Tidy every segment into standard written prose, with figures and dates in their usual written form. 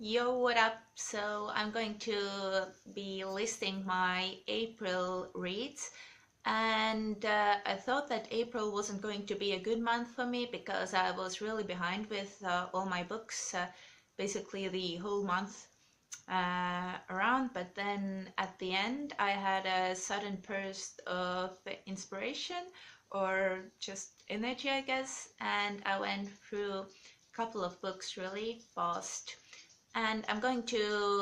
Yo, what up? So I'm going to be listing my April reads, and I thought that April wasn't going to be a good month for me because I was really behind with all my books, basically the whole month around. But then at the end, I had a sudden burst of inspiration or just energy, I guess, and I went through a couple of books really fast. And I'm going to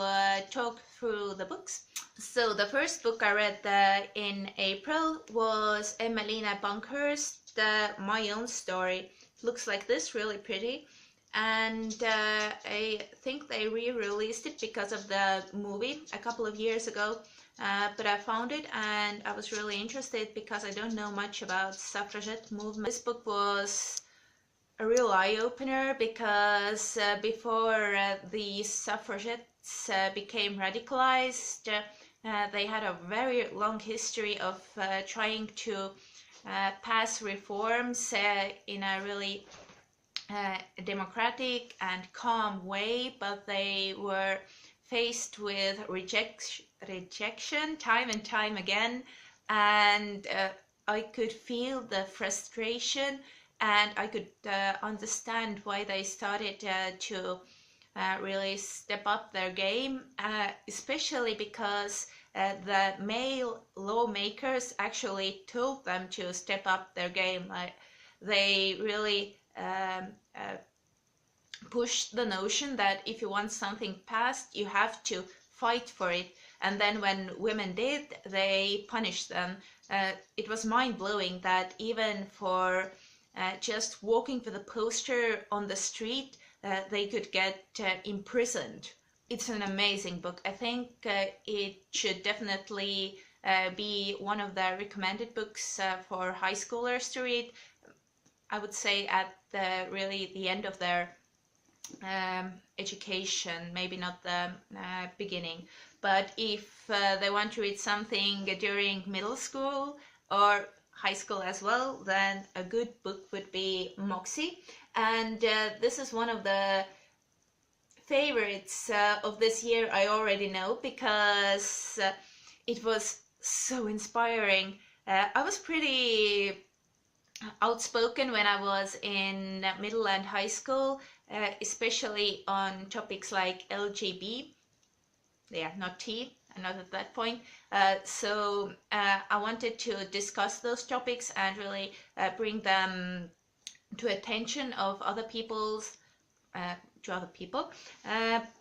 talk through the books. So the first book I read in April was Emmeline Pankhurst, My Own Story. It looks like this, really pretty. And I think they re-released it because of the movie a couple of years ago. But I found it and I was really interested because I don't know much about suffragette movement. This book was a real eye-opener because before the suffragettes became radicalized, they had a very long history of trying to pass reforms in a really democratic and calm way, but they were faced with rejection time and time again, and I could feel the frustration, and I could understand why they started to really step up their game, especially because the male lawmakers actually told them to step up their game. They really pushed the notion that if you want something passed, you have to fight for it. And then when women did, they punished them. It was mind-blowing that even for just walking with a poster on the street, they could get imprisoned. It's an amazing book. I think it should definitely be one of the recommended books for high schoolers to read. I would say at the end of their education, maybe not the beginning. But if they want to read something during middle school or high school as well, then a good book would be Moxie. And this is one of the favorites of this year, I already know, because it was so inspiring. I was pretty outspoken when I was in middle and high school, especially on topics like LGBT. Yeah, not T, not at that point. So I wanted to discuss those topics and really bring them to attention of other people's to other people,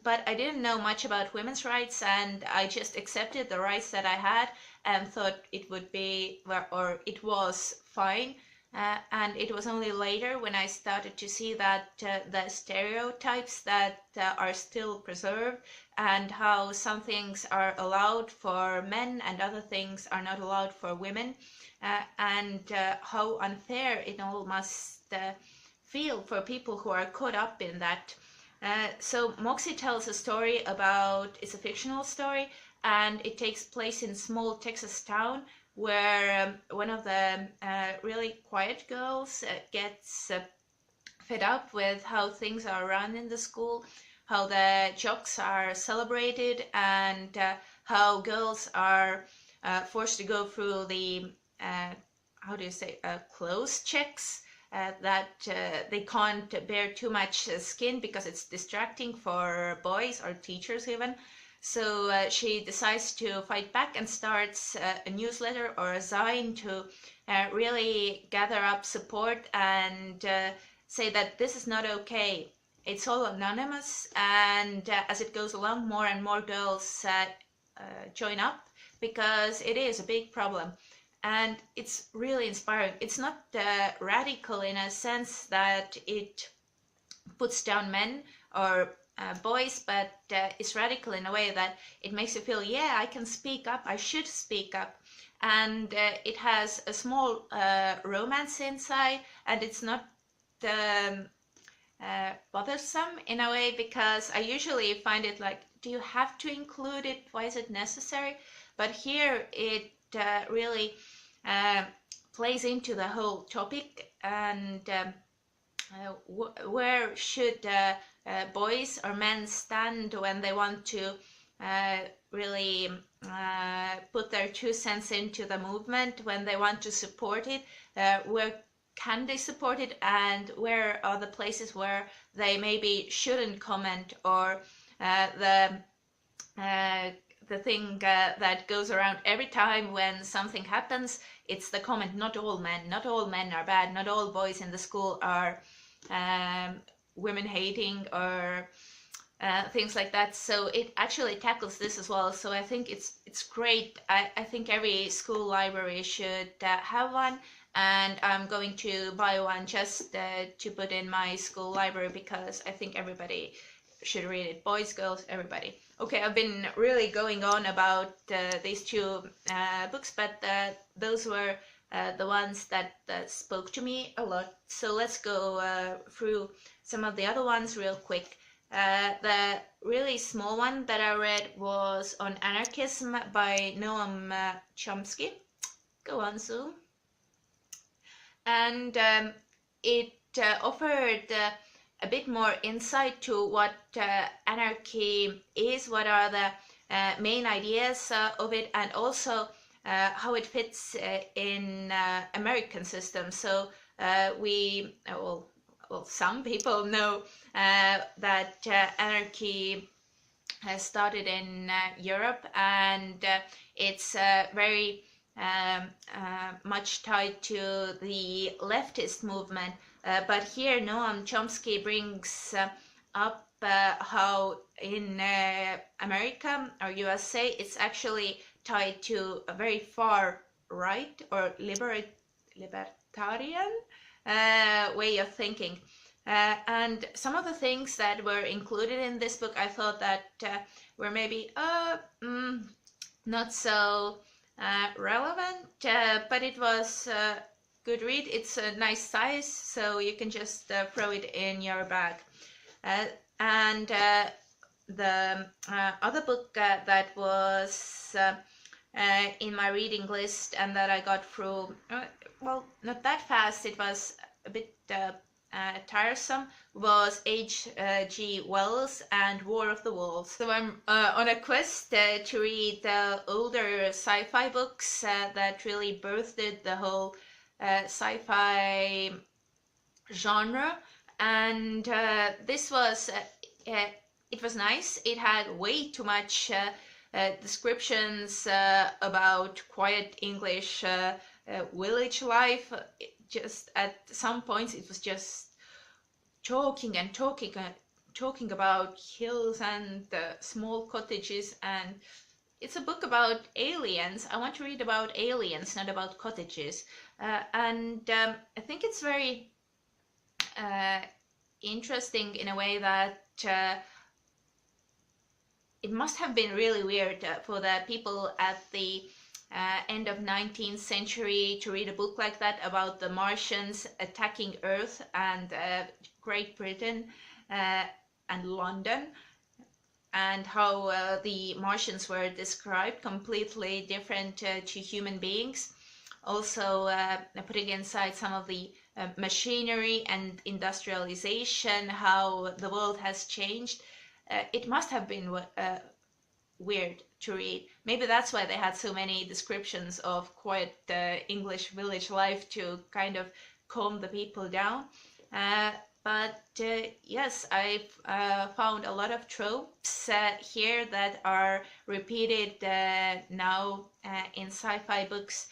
but I didn't know much about women's rights, and I just accepted the rights that I had and thought it would be, or it was fine. And it was only later when I started to see that the stereotypes that are still preserved, and how some things are allowed for men and other things are not allowed for women, and how unfair it all must feel for people who are caught up in that. So Moxie tells a story about, it's a fictional story, and it takes place in small Texas town where one of the really quiet girls gets fed up with how things are run in the school, how the jocks are celebrated, and how girls are forced to go through the, how do you say, clothes checks, that they can't bear too much skin because it's distracting for boys or teachers even. So she decides to fight back and starts a newsletter or a sign to really gather up support and say that this is not okay. It's all anonymous, and as it goes along, more and more girls join up because it is a big problem. And it's really inspiring. It's not radical in a sense that it puts down men or boys, but it's radical in a way that it makes you feel, yeah, I can speak up, I should speak up. And it has a small romance inside, and it's not bothersome in a way, because I usually find it like, do you have to include it? Why is it necessary? But here it really plays into the whole topic, and where should boys or men stand when they want to really put their 2 cents into the movement, when they want to support it? Where can they support it, and where are the places where they maybe shouldn't comment, or the thing that goes around every time when something happens? It's the comment, not all men are bad, not all boys in the school are women hating, or things like that. So it actually tackles this as well. So I think it's great. I think every school library should have one, and I'm going to buy one just to put in my school library, because I think everybody should read it. Boys, girls, everybody. Okay, I've been really going on about these two books, but those were the ones that spoke to me a lot. So let's go through some of the other ones real quick. The really small one that I read was on Anarchism by Noam Chomsky. Go on, Zoom. And it offered a bit more insight to what anarchy is, what are the main ideas of it, and also how it fits in American system. So some people know that anarchy has started in Europe, and it's very much tied to the leftist movement. But here Noam Chomsky brings up how in America or USA it's actually tied to a very far right or libertarian way of thinking. And some of the things that were included in this book, I thought that were maybe not so relevant, but it was a good read. It's a nice size, so you can just throw it in your bag. And the other book that was in my reading list and that I got through, well, not that fast, it was a bit tiresome, was H.G. Wells and War of the Worlds. So I'm on a quest to read older sci-fi books that really birthed the whole sci-fi genre, and this was it was nice. It had way too much descriptions about quiet English village life. Just at some points it was just talking about hills and small cottages, and it's a book about aliens. I want to read about aliens, not about cottages. And I think it's very interesting in a way that it must have been really weird for the people at the end of 19th century to read a book like that about the Martians attacking Earth and Great Britain and London, and how the Martians were described completely different to human beings. Also putting inside some of the machinery and industrialization, how the world has changed. It must have been weird to read. Maybe that's why they had so many descriptions of quiet English village life, to kind of calm the people down. But yes, I've found a lot of tropes here that are repeated now in sci-fi books,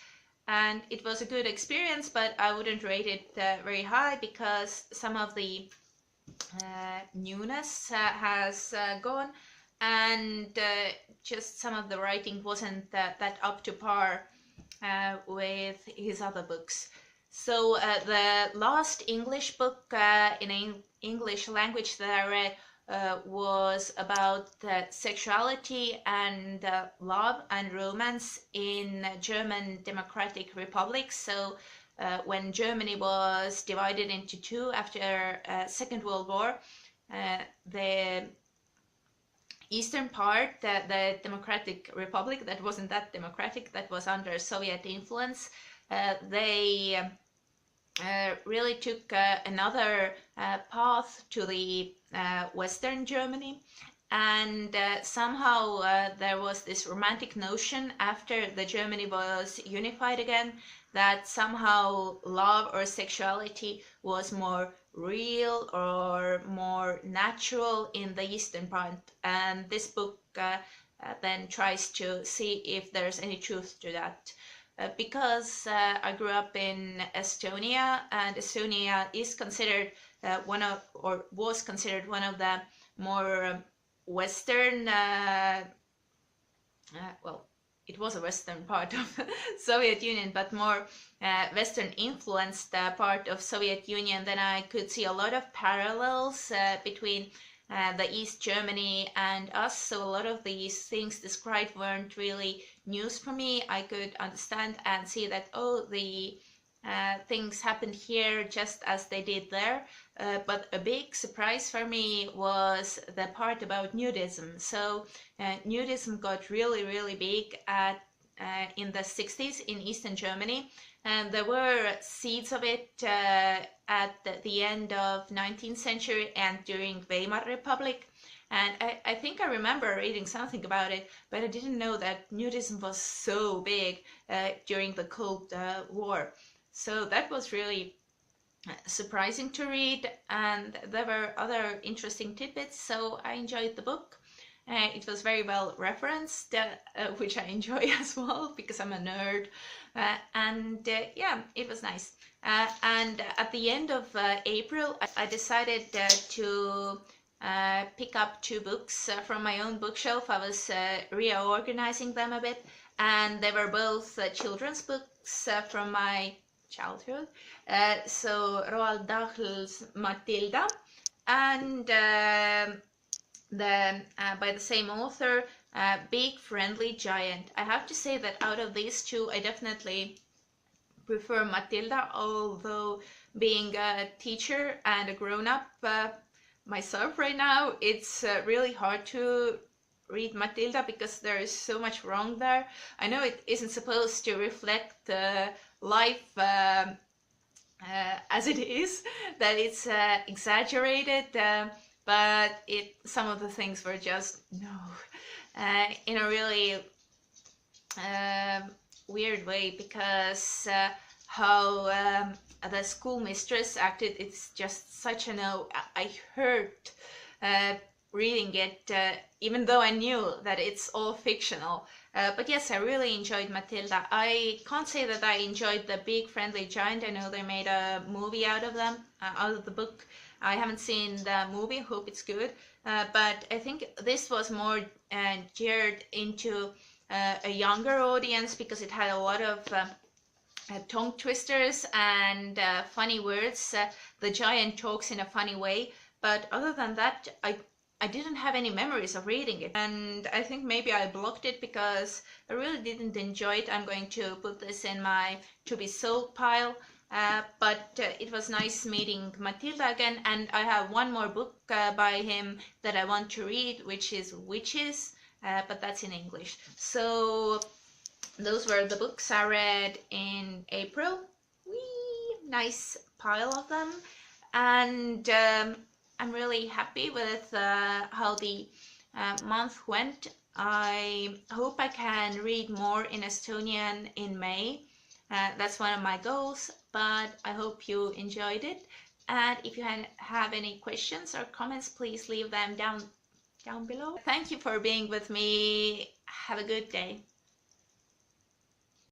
and it was a good experience, but I wouldn't rate it very high, because some of the newness has gone, and just some of the writing wasn't that up to par with his other books. So the last English book in English language that I read was about sexuality and love and romance in German Democratic Republic. So when Germany was divided into two after Second World War, the eastern part, the Democratic Republic, that wasn't that democratic, that was under Soviet influence, they really took another path to the Western Germany. And somehow there was this romantic notion after the Germany was unified again, that somehow love or sexuality was more real or more natural in the Eastern part. And this book then tries to see if there's any truth to that. Because I grew up in Estonia, and Estonia is considered was considered one of the more Western, well, it was a Western part of Soviet Union, but more Western influenced part of Soviet Union. Then I could see a lot of parallels between the East Germany and us. So a lot of these things described weren't really news for me. I could understand and see that, oh, the things happened here just as they did there. But a big surprise for me was the part about nudism. So nudism got really, really big in the 60s in Eastern Germany. And there were seeds of it at the end of 19th century and during Weimar Republic. And I think I remember reading something about it, but I didn't know that nudism was so big during the Cold War. So that was really surprising to read, and there were other interesting tidbits, so I enjoyed the book. It was very well referenced, which I enjoy as well because I'm a nerd, and yeah, it was nice. And at the end of April, I decided to pick up 2 books from my own bookshelf. I was reorganizing them a bit, and they were both children's books from my childhood. So Roald Dahl's Matilda, and by the same author, Big Friendly Giant. I have to say that out of these 2, I definitely prefer Matilda, although being a teacher and a grown-up myself right now, it's really hard to read Matilda because there is so much wrong there. I know it isn't supposed to reflect life as it is, that it's exaggerated, but some of the things were just in a really weird way, because how the schoolmistress acted, it's just such a no. I hurt reading it, even though I knew that it's all fictional. But yes, I really enjoyed Matilda. I can't say that I enjoyed the Big Friendly Giant. I know they made a movie out of the book. I haven't seen the movie, hope it's good. But I think this was more geared into a younger audience because it had a lot of tongue twisters and funny words. The giant talks in a funny way, but other than that, I didn't have any memories of reading it, and I think maybe I blocked it because I really didn't enjoy it. I'm going to put this in my to be sold pile, but it was nice meeting Matilda again, and I have one more book by him that I want to read, which is Witches, but that's in English. So those were the books I read in April. Whee! Nice pile of them, and I'm really happy with how the month went. I hope I can read more in Estonian in May. That's one of my goals, but I hope you enjoyed it. And if you have any questions or comments, please leave them down below. Thank you for being with me. Have a good day.